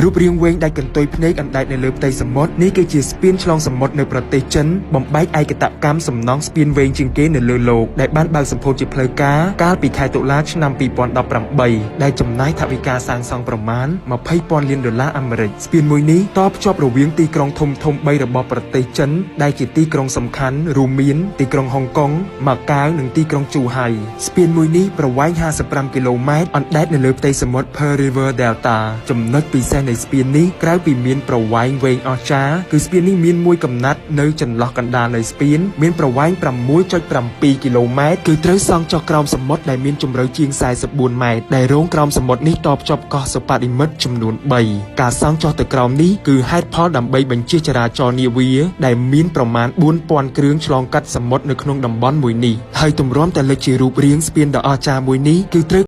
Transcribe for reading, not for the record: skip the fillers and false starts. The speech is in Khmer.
រូបរាងវែងដែលកន្ទុយភ្នែកអណ្ដែតនៅលើផ្ទៃសមុទ្រនេះគឺជាស្ពានឆ្លងសមុទ្រនៅប្រទេសចិនបំបែកឯកតកម្មសំណង់ស្ពានវែងជាងគេនៅលើលោកដែលបានបើកសម្ពោធជាផ្លូវការកាលពីខែតុលាឆ្នាំ2018ដែលចំណាយថវិកាសាងសង់ប្រមាណ$20,000 លានអាមេរិកស្ពានមួយនេះតភ្ជាប់រវាងទីក្រុងធំៗ3របស់ប្រទេសចិនដែលជាទីក្រុងសំខាន់រួមមានទីក្រុងហុងកុងម៉ាកាវនិងទីក្រុងជូហៃស្ពានមួយនេះប្រវែង55 គីឡូម៉ែត្រអណ្ដែតនៅលើផ្ទៃសមុទ្រ Pearl River Delta ចំណុចពិសេសនៃស្ពាននេះក្រៅពីមានប្រវែងវែងអស្ចារ្យគឺស្ពាននេះមានមួយកំណាត់នៅចន្លោះកណ្ដាលនៃស្ពានមានប្រវែង 6.7 គីឡូម៉ែត្រគឺត្រូវសង់ចុះក្រោមសមុទ្រដែលមានជម្រៅជាង44 ម៉ែត្រដែលរងក្រោមសមុទ្រនេះតភ្ជាប់កោះសុបតិមិត្តចំនួន3ការសង់ចុះទៅក្រោមនេះគឺហេតុផលដើម្បីបញ្ជិះចរាចរណ៍នាវាដែលមានប្រមាណ 4,000 គ្រឿងឆ្លងកាត់សមុទ្រនៅក្នុងតំបន់មួយនេះហើយទម្រាំតែលេចជារូបរាងស្ពានដ៏អស្ចារ្យមួយនេះគឺត្រូវ